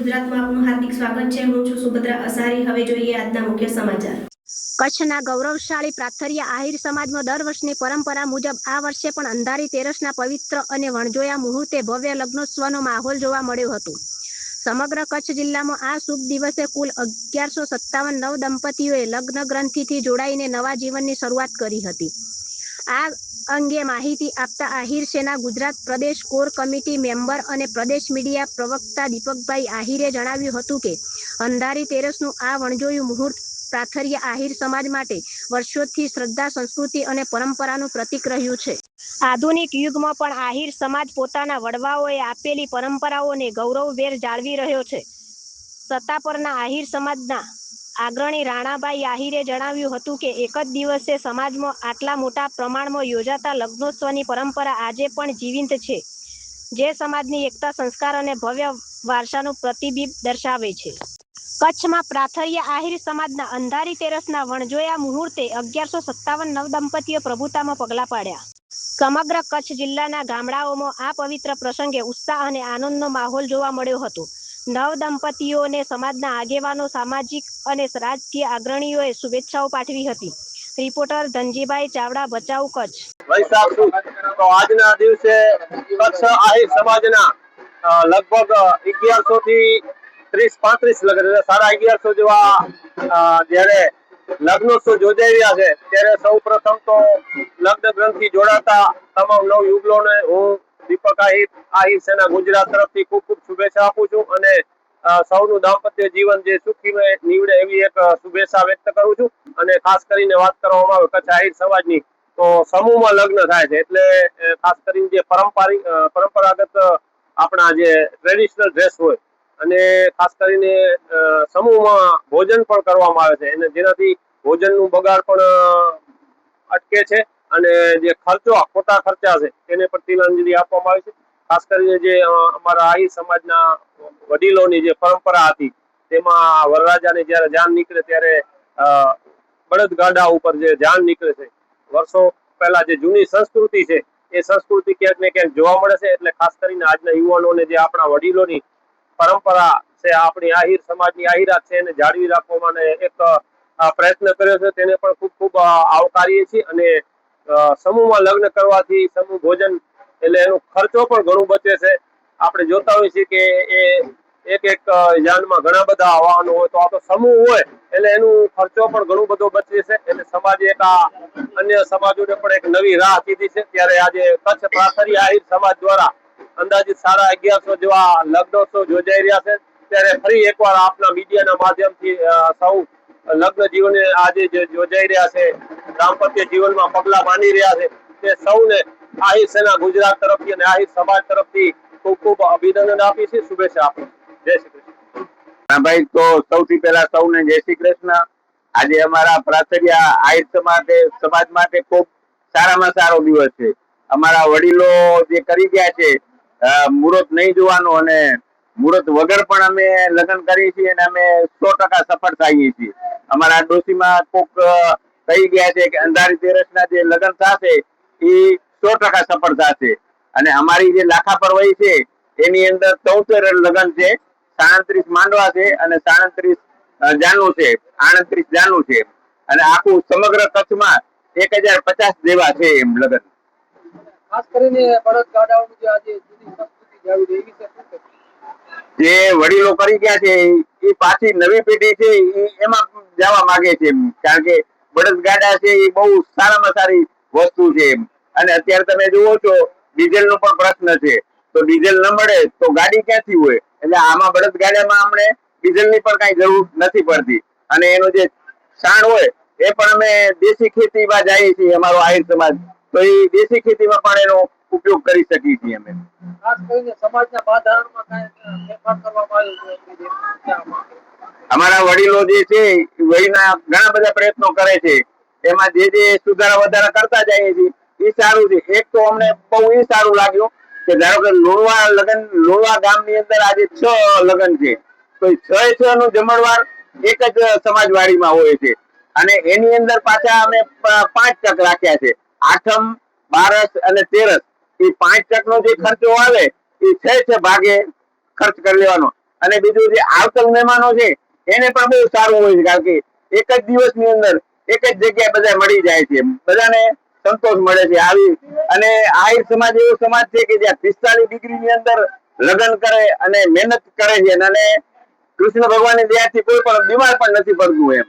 ગુજરાતમાં આપનું હાર્દિક સ્વાગત છે। હું છું સુભદ્રા અસારી। હવે જોઈએ આજના મુખ્ય સમાચાર। કચ્છના ગૌરવશાળી પ્રાથર્યા આહિર સમાજમાં દર વર્ષની પરંપરા મુજબ આ વર્ષે પણ અંધારી તેરસના પવિત્ર અને વણજોયા મુહૂર્તે ભવ્ય લગ્નોત્સવનો માહોલ જોવા મળ્યો હતો। સમગ્ર કચ્છ જિલ્લામાં આ શુભ દિવસે કુલ 1157 નવ દંપતીઓએ લગ્ન ગ્રંથિથી જોડાઈને નવા જીવનની શરૂઆત કરી હતી। આ અંગે માહિતી આપતા આહિર સેના ગુજરાત પ્રદેશ કોર કમિટી મેમ્બર અને પ્રદેશ મીડિયા પ્રવક્તા દીપકભાઈ આહિરે જણાવ્યું હતું કે અંધારી તેરસનું આ વણજોયું મુહૂર્ત પ્રાથર્યા આહિર સમાજ માટે વર્ષોથી શ્રદ્ધા, સંસ્કૃતિ અને પરંપરાનું પ્રતીક રહ્યું છે। આધુનિક યુગમાં પણ આહિર સમાજ પોતાના વડવાઓએ આપેલી પરંપરાઓને ગૌરવભેર જાળવી રહ્યો છે। સત્તાપરના આહિર સમાજના અગ્રણી રાણાભાઈ આહિરે જણાવ્યું હતું કે એક જ દિવસે સમાજમાં આટલા મોટા પ્રમાણમાં યોજાતા લગ્નોત્સવની પરંપરા આજે પણ જીવંત છે, જે સમાજની એકતા, સંસ્કાર અને ભવ્ય વારસાનું પ્રતિબિંબ દર્શાવે છે। કચ્છમાં પ્રાથર્યા આહિર સમાજના અંધારી તેરસના વણજોયા મુહૂર્તે 1157 નવદંપતીઓ પ્રભુતામાં પગલાં પાડ્યા। સમગ્ર કચ્છ જિલ્લાના ગામડાઓમાં આ પવિત્ર પ્રસંગે ઉત્સાહ અને આનંદનો માહોલ જોવા મળ્યો હતો। નવ દંપતીઓને સમાજના આગેવાનો, સામાજિક અને રાજકીય અગ્રણીઓએ શુભેચ્છાઓ પાઠવી હતી। રિપોર્ટર ધનજીભાઈ ચાવડા, ભચાઉ, કચ્છ। વૈશાખ તો આજના દિવસે કચ્છ આહિર સમાજના લગભગ 1100 થી 30-35 લગ્ન, 1150 જેવા જ્યારે લગ્નોત્સવ યોજાઈ રહ્યા છે, ત્યારે સૌ પ્રથમ તો લગ્ન ગ્રંથિ જોડાતા તમામ નવ યુગલોને હું દીપક આહિર સેના ગુજરાત તરફથી ખૂબ ખૂબ શુભેચ્છા આપું છું અને સૌનું દાંપત્ય જીવન જે સુખીમય નીવડે એવી એક શુભેચ્છા વ્યક્ત કરું છું। અને ખાસ કરીને વાત કરવામાં આવે કચ્છ આહિર સમાજની, તો સમૂહમાં લગ્ન થાય છે, એટલે ખાસ કરીને જે પરંપરાગત આપણા જે ટ્રેડિશનલ ડ્રેસ હોય અને ખાસ કરીને સમૂહમાં ભોજન પણ કરવામાં આવે છે, અને જેનાથી ભોજનનું બગાડ પણ અટકે છે અને જે ખોટા ખર્ચા છે તેને પણ તિલાંજલિ આપવામાં આવે છે। ખાસ કરીને જે અમારા આહિર સમાજના વડીલોની જે પરંપરા હતી, તેમાં વરરાજાને જયારે જાન નીકળે ત્યારે બળદગાડા ઉપર જે જાન નીકળે છે, વર્ષો પહેલા જે જૂની સંસ્કૃતિ છે એ સંસ્કૃતિ ક્યાંક ને ક્યાંક જોવા મળે છે। એટલે ખાસ કરીને આજના યુવાનોને જે આપણા વડીલોની પરંપરા છે, આપણી આહિર સમાજની આહિરાત છે, એને જાળવી રાખવામાં એક પ્રયત્ન કર્યો છે, તેને પણ ખૂબ ખૂબ આવકારીએ છીએ। અને સમૂહમાં લગ્ન કરવાથી સમૂહ ભોજન એટલે એનો ખર્ચો પણ ઘણું બચે છે। આપણે જોતા હોઈએ છીએ કે એક યાનમાં ઘણા બધા વાહનો હોય, તો આ તો સમૂહ હોય એટલે એનું ખર્ચો પણ ઘણો બધો બચે છે। એટલે સમાજે એક અન્ય સમાજોને પણ એક નવી રાહ કીધી છે। ત્યારે આજે કચ્છ પ્રાથર્યા આહિર સમાજ દ્વારા અંદાજિત 1150 જેવા લગ્નોત્સવ યોજાઈ રહ્યા છે। ત્યારે ફરી એકવાર આપના મીડિયાના માધ્યમથી સૌ લગ્ન જીવને આજે જે યોજાઈ રહ્યા છે, દાંપત્ય જીવનમાં પગલા માંડી રહ્યા છે, તે સૌને આહિર સેના ગુજરાત તરફથી અને આહિર સમાજ તરફથી ખૂબ ખૂબ અભિનંદન આપી છે, શુભેચ્છા આપી છે। જય શ્રી કૃષ્ણ। હા ભાઈ, તો સૌથી પહેલા સૌને જય શ્રી કૃષ્ણ। આજે અમારા પ્રાથર્યા આહિર સમાજ માટે ખૂબ સારામાં સારો દિવસ છે। અમારા વડીલો જે કરી ગયા છે, મુહૂર્ત નહીં જોવાનું અને મુહૂર્ત વગર પણ અમે લગ્ન કરીએ છીએ અને અમે 100% સફળ થઈએ છીએ। અમારા ડોશીમાં કોક કહી ગયા છે કે અંધારી તેરસના જે લગ્ન થશે એ 100% સફળ થશે। અને અમારી જે લાખાપર વય છે એની અંદર 74 લગ્ન છે, 37 માંડવા છે અને 37 જાનું છે, 38 જાનું છે, અને આખું સમગ્ર કચ્છમાં 1050 જેવા છે એમ લગ્ન। ખાસ કરીને બળદગાડાઓનું જે આજે જૂની સંસ્કૃતિ જાળવી રહી છે, જે વડીલો કરી ગયા છે એ પાછી નવી પેઢી છે એમાં જવા માંગે છે, કારણ કે બળદગાડા છે એ બહુ સારામાં સારી વસ્તુ છે। અને અત્યારે તમે જુઓ છો ડીઝલ નો પણ પ્રશ્ન છે, તો ડીઝલ ન મળે તો ગાડી ક્યાંથી હોય? એટલે આમાં બળદગાડામાં અમને ડીઝલ ની પણ કઈ જરૂર નથી પડતી। અને એનું જે છાણ હોય એ પણ અમે દેશી ખેતીમાં જઈએ છીએ, અમારો આહિર સમાજ, તો એ દેશી ખેતીમાં પણ એનો ઉપયોગ કરી શકીએ છીએ અમે। ખાસ કરીને સમાજના બંધારણમાં કાંઈ ફેરફાર કરવામાં આવ્યો છે? અમારા વડીલો જે છે વયના ઘણા બધા પ્રયત્નો કરે છે, એમાં જે સુધારા વધારા કરતા જાય છે એ સારું છે। એક તો અમને બહુ એ સારું લાગ્યું કે ધારો કે લુણવા ગામની અંદર આજે 6 લગ્ન છે, તો 6 નું જમણવાર એક જ સમાજવાડીમાં હોય છે, અને એની અંદર પાછા અમે 5 ટક રાખ્યા છે। આઠમ, બારસ અને તેરસ, એ 5 ટકનો જે ખર્ચો આવે એ 6 ભાગે ખર્ચ કરી લેવાનો। અને બીજું જે આવતલ મહેમાનો છે એને પણ બહુ સારું હોય છે, કારણ કે એક જ દિવસની અંદર એક જ જગ્યાએ બધા મળી જાય છે, બધાને સંતોષ મળે છે આવી. અને આહિર સમાજ એવો સમાજ છે કે જ્યાં 45 ડિગ્રીની અંદર લગ્ન કરે અને મહેનત કરે છે, અને કૃષ્ણ ભગવાનની દયાથી કોઈ પણ બીમાર પણ નથી પડતું એમ.